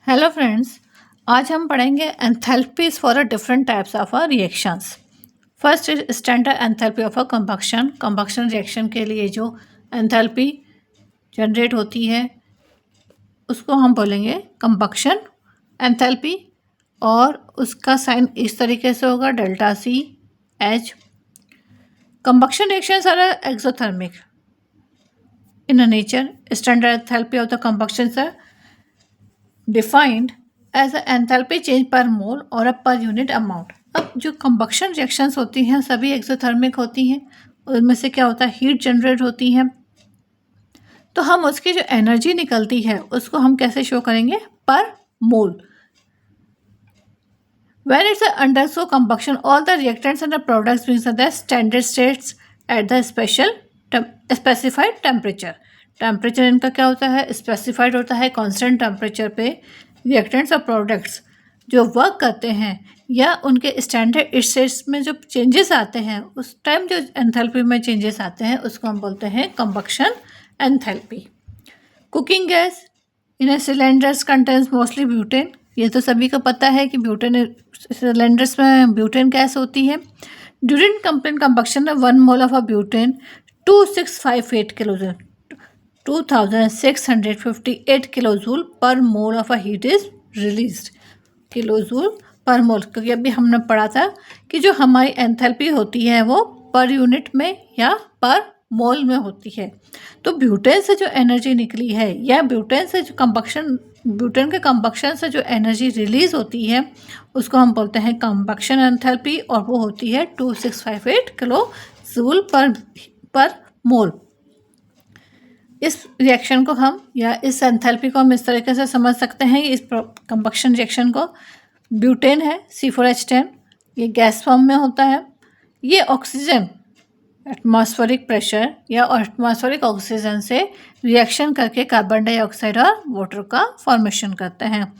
Hello friends, आज हम पढ़ेंगे enthalpies for a different types of a reactions. First is standard enthalpy of a combustion. Combustion reaction के लिए जो enthalpy generate होती है उसको हम बोलेंगे कंबक्शन एंथैल्पी, और उसका साइन इस तरीके से होगा delta C H. Combustion reactions are exothermic in nature. Standard enthalpy of the combustion are defined as enthalpy change per mole और अ पर यूनिट अमाउंट। अब जो कंबक्शन रिएक्शंस होती हैं सभी एक्सोथर्मिक होती हैं। उनमें से क्या होता है, हीट जनरेट होती है, तो हम उसकी जो एनर्जी निकलती है उसको हम कैसे शो करेंगे, पर मोल। When it's undergo combustion, all the reactants and the products brings the standard states at the specified temperature. Temperature इनका क्या होता है, स्पेसिफाइड होता है। कांस्टेंट टेम्परेचर पे रिएक्टेंट्स और प्रोडक्ट्स जो वर्क करते हैं या उनके स्टैंडर्ड स्टेट्स में जो चेंजेस आते हैं उस टाइम जो एंथैल्पी में चेंजेस आते हैं उसको हम बोलते हैं combustion enthalpy. Cooking gas in cylinders contains mostly butane. ये तो सभी को पता है कि ब्यूटेन सिलेंडर्स में ब्यूटेन गैस होती है। During complete combustion 1 mole of a butane 2658 kilojoule 2658 kilojoule per mole of a heat is released. Kilojoule per mole, क्योंकि अभी हमने पढ़ा था कि जो हमारी एंथैल्पी होती है वो पर यूनिट में या पर मोल में होती है। तो ब्यूटेन से जो एनर्जी निकली है या ब्यूटेन से जो ब्यूटेन के कंबक्शन से जो एनर्जी रिलीज होती है उसको हम बोलते हैं कंबक्शन एंथैल्पी, और वो होती है 2658 किलो जूल पर मोल। इस रिएक्शन को हम या इस एंथैल्पी को हम इस तरीके से समझ सकते हैं। इस कंबक्शन रिएक्शन को ब्यूटेन है C4H10, ये गैस फॉर्म में होता है। ये ऑक्सीजन एटमॉस्फेरिक प्रेशर या एटमॉस्फेरिक ऑक्सीजन से रिएक्शन करके कार्बन डाइऑक्साइड और वाटर का फॉर्मेशन करते हैं।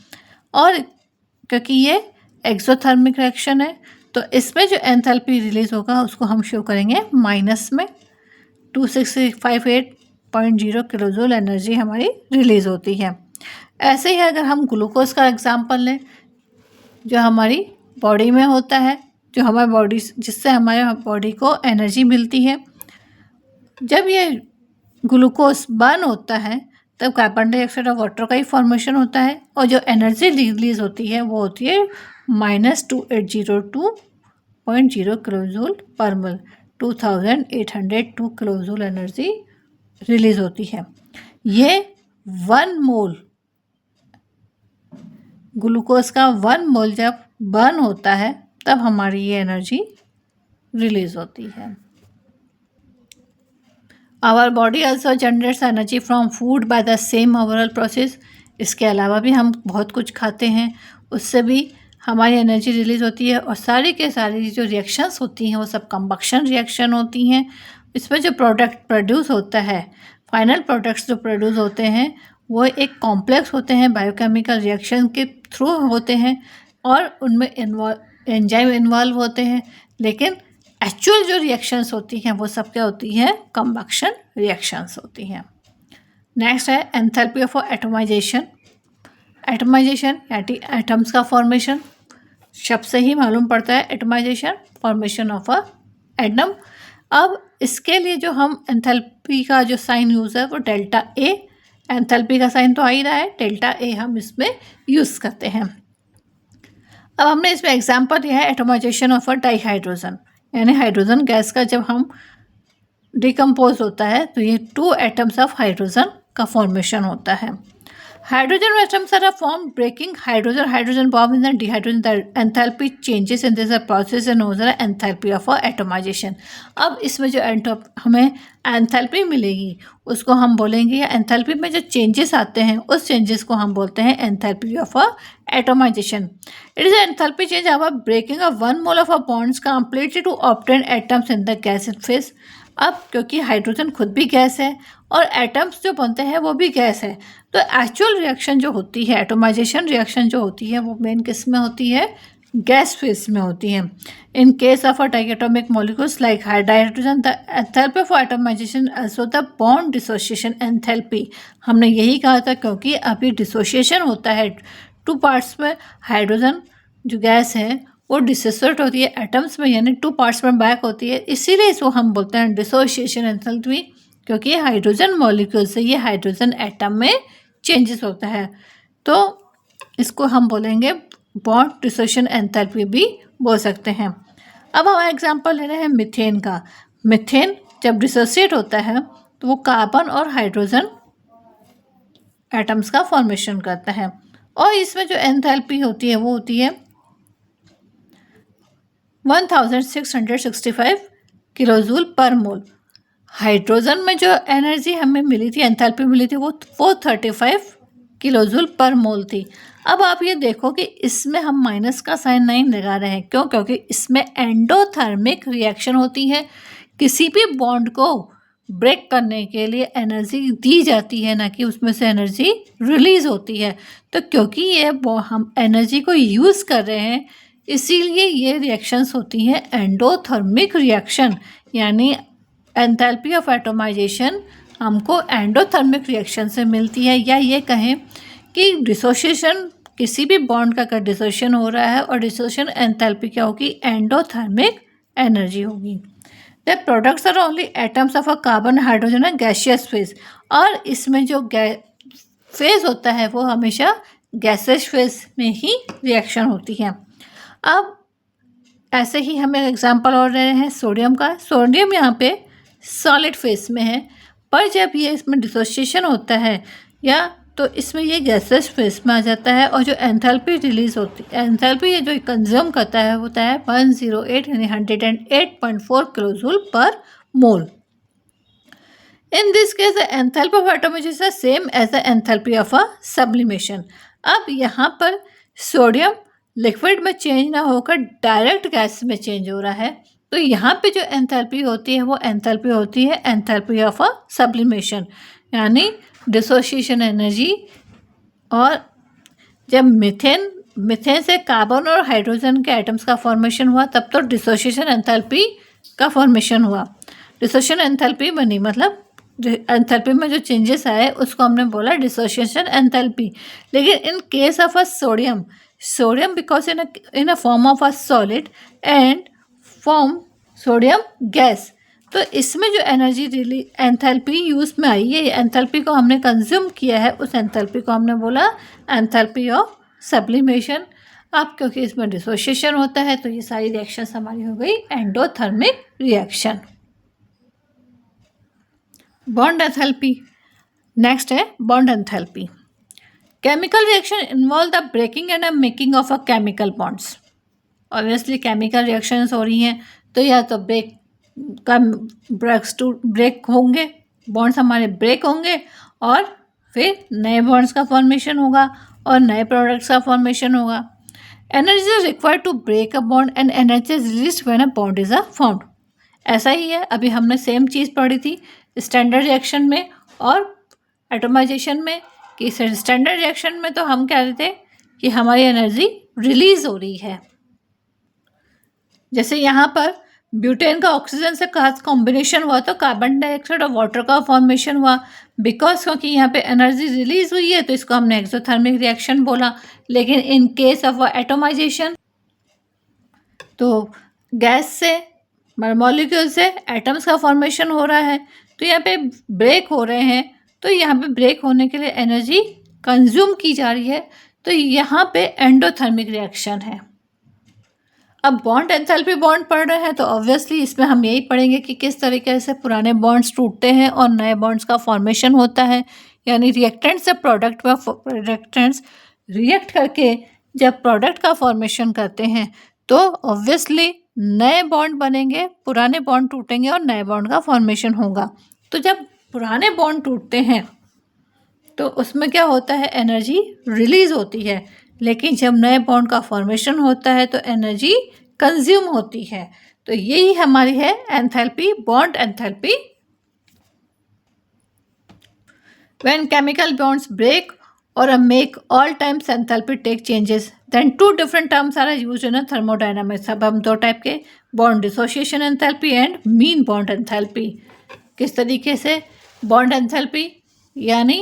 और क्योंकि ये एक्सोथर्मिक रिएक्शन है तो इसमें जो एंथैल्पी रिलीज होगा उसको हम शो करेंगे माइनस में। 2658.0 किलोजूल एनर्जी हमारी रिलीज होती है। ऐसे ही अगर हम ग्लूकोज का एग्जांपल लें जो हमारी बॉडी में होता है, जो हमारी बॉडी जिससे हमारे बॉडी को एनर्जी मिलती है, जब ये ग्लूकोज बर्न होता है तब कार्बन डाइऑक्साइड और वाटर का ही फॉर्मेशन होता है, और जो एनर्जी रिलीज होती है वो होती है -2802.0 किलोजूल पर मोल। 2802 किलोजूल एनर्जी रिलीज होती है। ये 1 मोल ग्लूकोज का 1 मोल जब बर्न होता है तब हमारी ये एनर्जी रिलीज होती है। Our body also generates energy from food by the same overall process. इसके अलावा भी हम बहुत कुछ खाते हैं, उससे भी हमारी एनर्जी रिलीज होती है। और सारी के सारी जो रिएक्शंस होती हैं वो सब कंबक्शन रिएक्शन होती हैं। इसमें जो प्रोडक्ट प्रोड्यूस होता है, फाइनल प्रोडक्ट्स जो प्रोड्यूस होते हैं वो एक कॉम्प्लेक्स होते हैं, बायोकेमिकल रिएक्शन के थ्रू होते हैं और उनमें एंजाइम इन्वॉल्व होते हैं। लेकिन एक्चुअल जो रिएक्शंस होती हैं वो सब क्या होती हैं, कंबक्शन रिएक्शंस होती हैं। नेक्स्ट है एंथैल्पी ऑफ एटमाइजेशन। एटमाइजेशन यानी एटम्स का फॉर्मेशन, शब्द से ही मालूम पड़ता है atomization, formation of a atom. अब इसके लिए जो हम एंथैल्पी का जो साइन यूज़ है वो डेल्टा ए, एंथैल्पी का साइन तो आ ही रहा है, डेल्टा ए हम इसमें यूज़ करते हैं। अब हमने इसमें एग्जांपल दिया है एटमाइजेशन ऑफ अ डाईहाइड्रोजन, यानी हाइड्रोजन गैस का जब हम डिकम्पोज होता है तो ये 2 एटम्स ऑफ हाइड्रोजन का फॉर्मेशन होता है। Hydrogen atoms are form breaking hydrogen bond in the dihydrogen, the enthalpy changes in this process and knows the enthalpy of atomization. अब इसमें जो हमें एंथैल्पी मिलेगी उसको हम बोलेंगे, या एंथैल्पी में जो चेंजेस आते हैं उस चेंजेस को हम बोलते हैं enthalpy of atomization. It is enthalpy change of breaking of 1 mole of bonds completely to obtain atoms in the gas phase. अब क्योंकि हाइड्रोजन खुद भी गैस है और एटम्स जो बनते हैं वो भी गैस है, तो एक्चुअल रिएक्शन जो होती है, एटमाइजेशन रिएक्शन जो होती है वो मेन किस में होती है, गैस फेज में होती है। In case of a diatomic molecules like hydrogen, the enthalpy for atomization also the bond dissociation enthalpy. हमने यही कहा था क्योंकि अभी डिसोसिएशन होता है 2 पार्ट्स में हाइड्रोजन जो गैस है वो डिसोसिएट होती है एटम्स में, यानी 2 पार्ट्स में बैक होती है, इसीलिए इसको हम बोलते हैं डिसोसिएशन एंथैल्पी, क्योंकि ये हाइड्रोजन मॉलिक्यूल से ये हाइड्रोजन एटम में चेंजेस होता है। तो इसको हम बोलेंगे बॉन्ड डिसोसिएशन एंथैल्पी भी बोल सकते हैं। अब हम एग्जांपल ले रहे हैं मीथेन का। मीथेन जब डिसोसिएट होता है तो वो कार्बन और हाइड्रोजन एटम्स का फॉर्मेशन करता है, और इसमें जो एंथैल्पी होती है वो होती है 1665 किलोजूल पर मोल। हाइड्रोजन में जो एनर्जी हमें मिली थी, एंथैल्पी मिली थी, वो 435 किलोजूल पर मोल थी। अब आप ये देखो कि इसमें हम माइनस का साइन नहीं लगा रहे हैं, क्यों? क्योंकि इसमें एंडोथर्मिक रिएक्शन होती है। किसी भी बॉन्ड को ब्रेक करने के लिए एनर्जी दी जाती है, ना कि उसमें से एनर्जी रिलीज होती है। तो क्योंकि ये हम एनर्जी को यूज़ कर रहे हैं, इसीलिए ये रिएक्शंस होती हैं एंडोथर्मिक रिएक्शन, यानी एंथैल्पी ऑफ एटोमाइजेशन हमको एंडोथर्मिक रिएक्शन से मिलती है। या ये कहें कि डिसोसिएशन, किसी भी बॉन्ड का अगर डिसोसिएशन हो रहा है और डिसोसिएशन एंथैल्पी क्या होगी? एंडोथर्मिक एनर्जी होगी। The products are only atoms of a carbon hydrogen and gaseous phase, और इसमें जो फेज होता है वो हमेशा गैसियस फेज में ही रिएक्शन होती है। अब ऐसे ही हमें एग्जांपल और ले रहे हैं सोडियम का। सोडियम यहाँ पे सॉलिड फेज में है, पर जब ये इसमें डिसोसिएशन होता है या तो इसमें ये गैसेस फेज में आ जाता है, और जो एंथैल्पी रिलीज होती है, एंथैल्पी ये जो कंज्यूम करता है होता है 108 यानी 108.4 kilojoule per mole. In this case the enthalpy of atomization same as the enthalpy of a sublimation. अब यहाँ पर सोडियम लिक्विड में चेंज ना होकर डायरेक्ट गैस में चेंज हो रहा है, तो यहाँ पे जो एंथैल्पी होती है वो एंथैल्पी होती है एंथैल्पी ऑफ अ सब्लिमेशन, यानी डिसोसिएशन एनर्जी। और जब मीथेन से कार्बन और हाइड्रोजन के एटम्स का फॉर्मेशन हुआ, तब तो डिसोसिएशन एंथैल्पी का फॉर्मेशन हुआ। डिसोसिएशन एंथैल्पी बनी, मतलब एंथैल्पी में जो चेंजेस आए उसको हमने बोला डिसोसिएशन एंथैल्पी। लेकिन इन case of a sodium because in a form of a solid and form sodium gas, तो इसमें जो एनर्जी एंथैल्पी यूज़ में आई है, एंथैल्पी को हमने कंज्यूम किया है, उस एंथैल्पी को हमने बोला एंथैल्पी ऑफ सब्लिमेशन। अब क्योंकि इसमें डिसोसिएशन होता है तो ये सारी रिएक्शंस हमारी हो गई endothermic reaction. Bond enthalpy, next है bond enthalpy. Chemical reaction involve the breaking and making of a chemical bonds. Obviously chemical reactions हो रही हैं तो या तो ब्रेक होंगे, बॉन्ड्स हमारे ब्रेक होंगे, और फिर नए बॉन्ड्स का फॉर्मेशन होगा और नए प्रोडक्ट्स का फॉर्मेशन होगा। Energy is required to break a bond and energy is released when a bond is formed. ऐसा ही है, अभी हमने सेम चीज़ पढ़ी थी स्टैंडर्ड रिएक्शन में और एटोमाइजेशन में, कि स्टैंडर्ड रिएक्शन में तो हम कह रहे थे कि हमारी एनर्जी रिलीज हो रही है। जैसे यहाँ पर ब्यूटेन का ऑक्सीजन से कॉम्बिनेशन हुआ तो कार्बन डाइऑक्साइड और वाटर का फॉर्मेशन हुआ, बिकॉज क्योंकि यहाँ पे एनर्जी रिलीज हुई है तो इसको हमने एक्सोथर्मिक रिएक्शन बोला। लेकिन इन केस ऑफ एटोमाइजेशन तो गैस से मॉलिक्यूल से एटम्स का फॉर्मेशन हो रहा है, तो यहाँ पे ब्रेक हो रहे हैं, तो यहाँ पे ब्रेक होने के लिए एनर्जी कंज्यूम की जा रही है, तो यहाँ पे एंडोथर्मिक रिएक्शन है। अब बॉन्ड एंथैल्पी बॉन्ड पढ़ रहे हैं तो ऑब्वियसली इसमें हम यही पढ़ेंगे कि किस तरीके से पुराने बॉन्ड्स टूटते हैं और नए बॉन्ड्स का फॉर्मेशन होता है, यानी रिएक्टेंट से प्रोडक्ट में रिएक्टेंट्स रिएक्ट करके जब प्रोडक्ट का फॉर्मेशन करते हैं तो ऑब्वियसली नए बॉन्ड बनेंगे, पुराने बॉन्ड टूटेंगे और नए बॉन्ड का फॉर्मेशन होगा। तो जब पुराने बॉन्ड टूटते हैं तो उसमें क्या होता है, एनर्जी रिलीज होती है, लेकिन जब नए बॉन्ड का फॉर्मेशन होता है तो एनर्जी कंज्यूम होती है। तो यही हमारी है enthalpy, bond enthalpy. When chemical bonds break or make all times enthalpy take changes, then two different terms are used in a thermodynamics। अब हम दो टाइप के bond dissociation enthalpy and mean bond enthalpy. किस तरीके से bond enthalpy यानी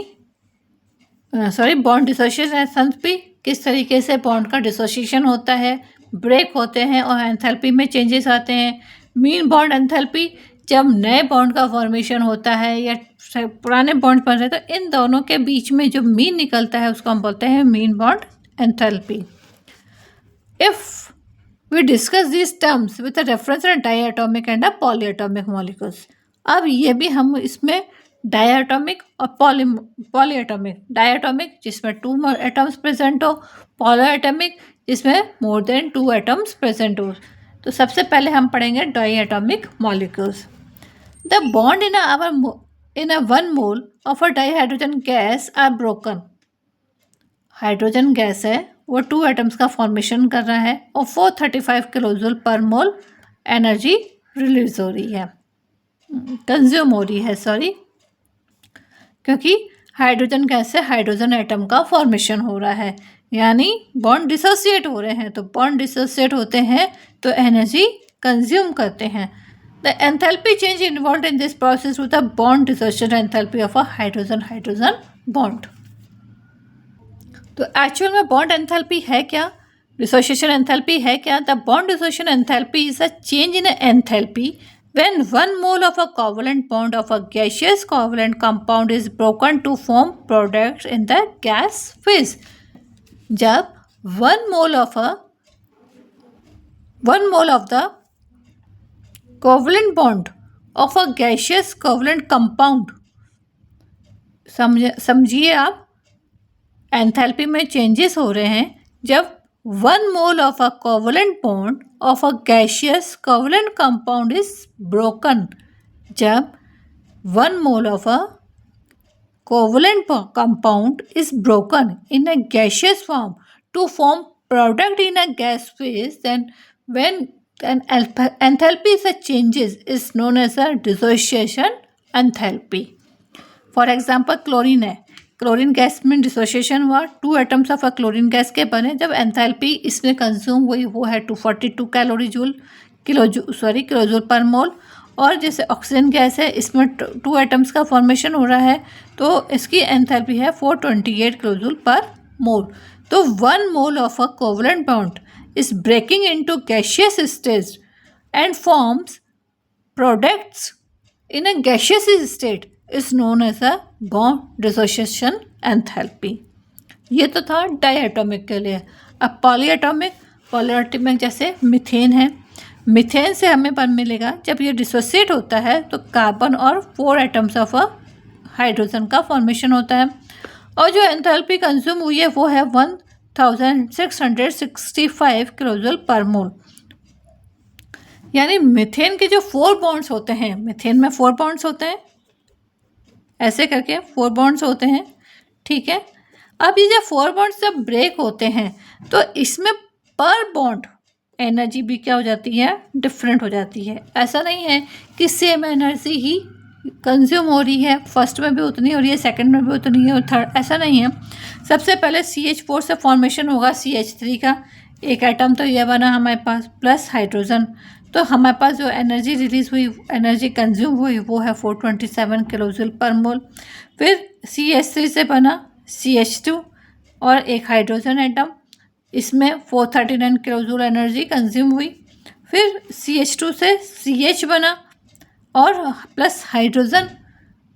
bond dissociation enthalpy, किस तरीके से बॉन्ड का डिसोसिएशन होता है, ब्रेक होते हैं और एंथैल्पी में चेंजेस आते हैं। मीन बॉन्ड एंथैल्पी, जब नए बॉन्ड का फॉर्मेशन होता है या पुराने बॉन्ड बन रहे हैं तो इन दोनों के बीच में जो मीन निकलता है उसको हम बोलते हैं mean bond enthalpy. If we discuss this terms with reference diatomic and polyatomic molecules, अब ये भी हम इसमें डायटोमिक और पॉलीएटॉमिक, डायटोमिक जिसमें 2 एटम्स प्रेजेंट हो, पॉलीएटॉमिक जिसमें मोर देन 2 एटम्स प्रेजेंट हो। तो सबसे पहले हम पढ़ेंगे diatomic molecules. The bond in a 1 mole of a dihydrogen gas are broken. Hydrogen gas है, वो 2 एटम्स का फॉर्मेशन कर रहा है और 435 किलोजूल पर मोल एनर्जी रिलीज हो रही है, कंज्यूम हो रही है, सॉरी, क्योंकि हाइड्रोजन गैस से हाइड्रोजन एटम का फॉर्मेशन हो रहा है, यानी बॉन्ड डिसोसिएट हो रहे हैं। तो बॉन्ड डिसोसिएट होते हैं तो एनर्जी कंज्यूम करते हैं। The enthalpy change involve in this process with the bond dissociation enthalpy of a hydrogen hydrogen bond. तो एक्चुअल में बॉन्ड एंथैल्पी है क्या, डिसोसिएशन एंथैल्पी है क्या? The bond dissociation enthalpy is a change in enthalpy when 1 mole of a covalent bond of a gaseous covalent compound is broken to form products in the gas phase। जब 1 mole of the covalent bond of a gaseous covalent compound, समझिए आप, enthalpy में changes हो रहे हैं जब 1 mole of a covalent bond of a gaseous covalent compound is broken। जब 1 mole of a covalent compound is broken in a gaseous form to form product in a gas phase, then when an enthalpy such changes is known as a dissociation enthalpy। For example chlorine है, chlorine gas में dissociation हुआ, 2 atoms of a chlorine gas के बने, जब enthalpy इसमें consume हुई वो है 242 किलोजूल पर मोल। और जैसे ऑक्सीजन गैस है, इसमें 2 एटम्स का फॉर्मेशन हो रहा है तो इसकी एंथैल्पी है 428 किलोजूल पर मोल। तो 1 mole of a covalent bond is breaking into gaseous stage and forms products in a gaseous state is known as a bond dissociation enthalpy। ये तो था डायटोमिक के लिए। अब पॉलीएटॉमिक जैसे मीथेन है, मीथेन से हमें बन मिलेगा जब ये डिसोसिएट होता है तो कार्बन और 4 एटम्स ऑफ अ हाइड्रोजन का फॉर्मेशन होता है और जो एंथैल्पी कंज्यूम हुई है वो है 1665 किलोजूल पर मोल। यानी मीथेन के जो 4 बॉन्ड्स होते हैं, मीथेन में 4 बॉन्ड्स होते हैं, ऐसे करके 4 बॉन्ड्स होते हैं, ठीक है। अब ये जब 4 बॉन्ड्स जब ब्रेक होते हैं तो इसमें पर बॉन्ड एनर्जी भी क्या हो जाती है, डिफरेंट हो जाती है। ऐसा नहीं है कि सेम एनर्जी ही कंज्यूम हो रही है, फर्स्ट में भी उतनी हो रही है, सेकंड में भी उतनी है और थर्ड, ऐसा नहीं है। सबसे पहले CH4 से फॉर्मेशन होगा CH3 का, एक एटम तो ये बना हमारे पास, प्लस हाइड्रोजन, तो हमारे पास जो एनर्जी रिलीज हुई, एनर्जी कंज्यूम हुई वो है 427 किलोजूल पर मोल। फिर CH3 से बना CH2 और एक हाइड्रोजन एटम, इसमें 439 किलोजूल एनर्जी कंज्यूम हुई। फिर CH2 से CH बना और प्लस हाइड्रोजन,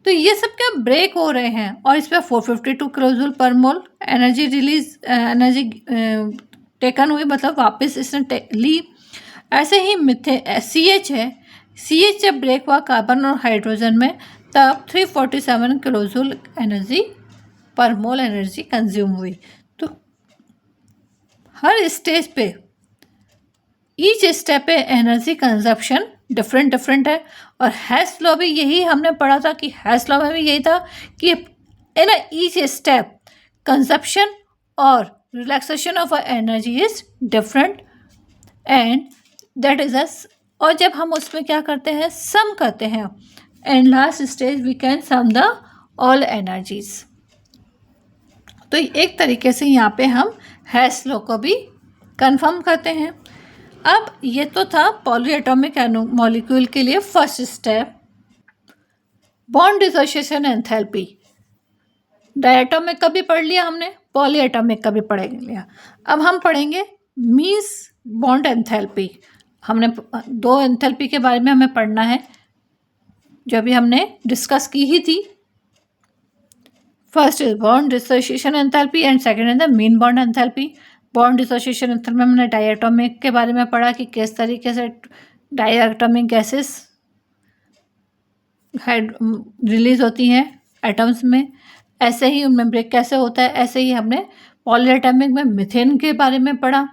तो ये सब क्या ब्रेक हो रहे हैं और इसमें 452 किलोजूल पर मोल एनर्जी रिलीज, एनर्जी टेकन हुई, मतलब वापस इसने ली। ऐसे ही CH है, CH जब ब्रेक हुआ कार्बन और हाइड्रोजन में तब 347 किलोजूल एनर्जी पर मोल एनर्जी कंज्यूम हुई। तो हर स्टेज पे, ईच स्टेप पे एनर्जी कंजप्शन डिफरेंट है। और हैस लॉ भी यही हमने पढ़ा था कि हैस लॉ में भी यही था कि इन ईच स्टेप कंजप्शन और relaxation of energy is different and that is us. और जब हम उसमें क्या करते हैं, सम करते हैं, and last stage we can sum the all energies. तो एक तरीके से यहाँ पे हम हैस लॉ को भी कंफर्म करते हैं। अब ये तो था पॉलीएटॉमिक मॉलिक्यूल के लिए first step, bond dissociation enthalpy. Diatomic का भी पढ़ लिया हमने, पॉलीएटॉमिक का भी पढ़ लिया। अब हम पढ़ेंगे मीन्स बॉन्ड एंथैल्पी। हमने 2 एंथैल्पी के बारे में हमें पढ़ना है जो अभी हमने डिस्कस की ही थी। First is bond dissociation enthalpy and second is the mean bond enthalpy. Bond dissociation enthalpy में हमने डायटोमिक के बारे में पढ़ा कि किस तरीके से डायटोमिक गैसेस रिलीज होती हैं एटम्स में, ऐसे ही उनमें ब्रेक कैसे होता है। ऐसे ही हमने पॉलीएटॉमिक में मीथेन के बारे में पढ़ा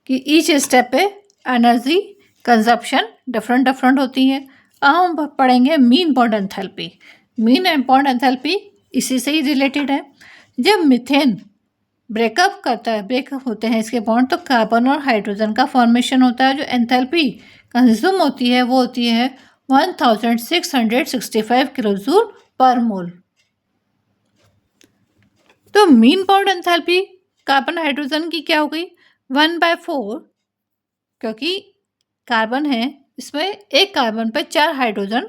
कि ईच स्टेप पे एनर्जी कंजप्शन डिफरेंट होती है। अब हम पढ़ेंगे mean bond enthalpy. Mean bond enthalpy इसी से ही रिलेटेड है। जब मीथेन ब्रेकअप होते हैं इसके बॉन्ड, तो कार्बन और हाइड्रोजन का फॉर्मेशन होता है। जो एंथैल्पी कंज्यूम होती है वो होती है 1665 किलोजूल पर मोल। तो mean bond enthalpy carbon hydrogen की क्या हो गई 1/4, क्योंकि कार्बन है इसमें एक कार्बन पर 4 हाइड्रोजन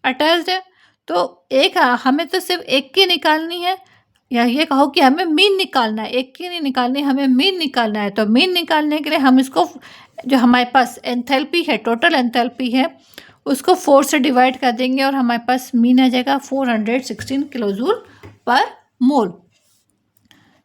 अटैच्ड है। तो एक हमें तो सिर्फ एक की निकालनी है, या ये कहो कि हमें मीन निकालना है, एक की नहीं निकालनी, हमें मीन निकालना है। तो मीन निकालने के लिए हम इसको जो हमारे पास एंथैल्पी है, टोटल एंथैल्पी है, उसको 4 से डिवाइड कर देंगे और हमारे पास मीन आ जाएगा 416 किलोजूल पर मोल।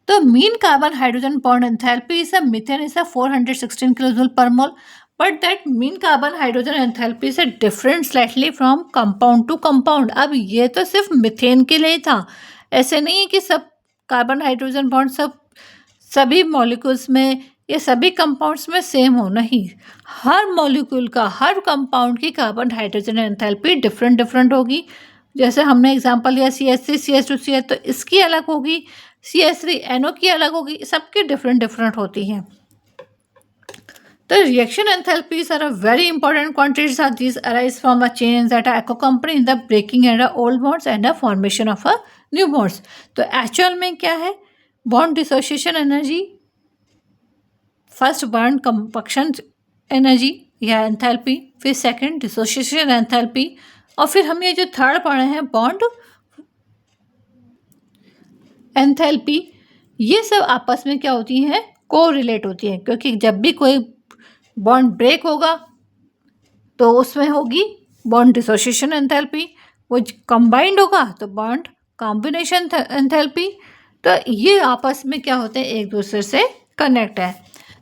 तो mean carbon hydrogen bond enthalpy is a methane is a 416 kilojoule per mole, but that mean carbon hydrogen enthalpy से different slightly from compound to compound. अब ये तो सिर्फ मीथेन के लिए था, ऐसे नहीं है कि सब कार्बन हाइड्रोजन बॉन्ड सभी मॉलिक्यूल्स में ये सभी कंपाउंड्स में सेम हो, नहीं। हर मॉलिक्यूल का, हर कंपाउंड की कार्बन हाइड्रोजन एंथैल्पी डिफरेंट होगी। जैसे हमने एग्जांपल लिया CH3 CH2 CH, तो इसकी अलग होगी, CH3 NO की अलग होगी, सबकी डिफरेंट होती हैं। The reaction enthalpies are a very important quantities of these arise from a chains that are accompanying the breaking and the old bonds and the formation of a new bonds। तो actual में क्या है, bond dissociation energy, first bond compaction energy या enthalpy, फिर second dissociation enthalpy, और फिर हम ये जो थर्ड पढ़े हैं बॉन्ड एंथैल्पी, ये सब आपस में क्या होती हैं, को रिलेट होती हैं। क्योंकि जब भी कोई बॉन्ड ब्रेक होगा तो उसमें होगी बॉन्ड डिसोसिएशन एंथैल्पी, वो कंबाइंड होगा तो बॉन्ड कॉम्बिनेशन एंथैल्पी। तो ये आपस में क्या होते हैं, एक दूसरे से कनेक्ट है।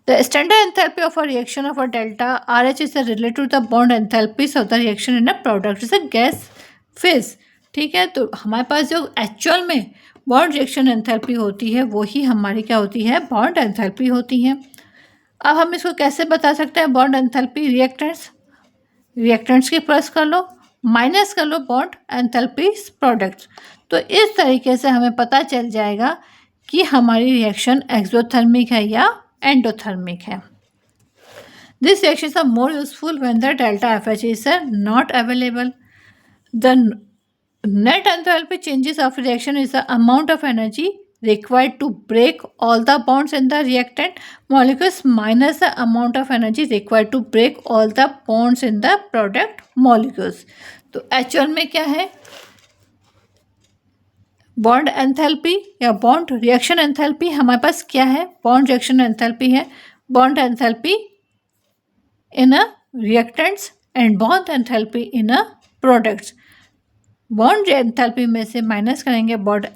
The standard enthalpy of a reaction of a delta RH is related to the bond enthalpies of the reaction in a product is a gas phase. ठीक है, तो हमारे पास जो एक्चुअल में बॉन्ड रिएक्शन एंथैल्पी होती है वही हमारी क्या होती है, बॉन्ड एंथैल्पी होती है। अब हम इसको कैसे बता सकते हैं, बॉन्ड एंथैल्पी रिएक्टेंट्स की प्लस कर लो, माइनस कर लो बॉन्ड एंथैल्पी प्रोडक्ट्स। तो इस तरीके से हमें पता चल जाएगा कि हमारी रिएक्शन एक्सोथर्मिक है या एंडोथर्मिक है। This reactions are more useful when the delta FH is not available. The net enthalpy changes of reaction is the amount of energy required to break all the bonds in the reactant molecules minus the amount of energy required to break all the bonds in the product molecules। तो actual में क्या है, bond enthalpy या bond reaction enthalpy हमारे पास क्या है, bond reaction enthalpy है bond enthalpy in a reactants and bond enthalpy in a products. Bond enthalpy में से माइनस करेंगे बॉन्ड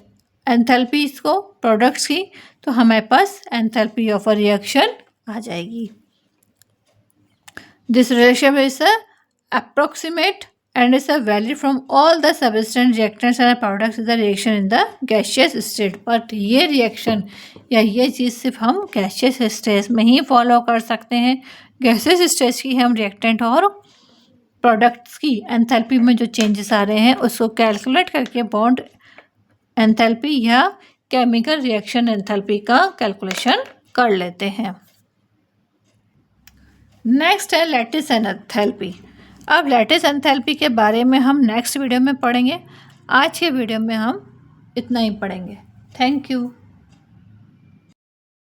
एंथैल्पीज को प्रोडक्ट्स की, तो हमारे पास एंथैल्पी ऑफ अ रिएक्शन आ जाएगी। This relation is approximate and is a valid from all the substance reactants and products is the reaction in the gaseous state। but ये reaction या ये चीज़ सिर्फ हम गैसियस स्टेज में ही फॉलो कर सकते हैं। गैसियस स्टेज की हम रिएक्टेंट और प्रोडक्ट्स की एंथैल्पी में जो चेंजेस आ रहे हैं उसको कैलकुलेट करके बॉन्ड एंथैल्पी या केमिकल रिएक्शन एंथैल्पी का कैलकुलेशन कर लेते हैं। नेक्स्ट है लैटिस एंथैल्पी। अब लैटिस एंथैल्पी के बारे में हम नेक्स्ट वीडियो में पढ़ेंगे। आज के वीडियो में हम इतना ही पढ़ेंगे। Thank you.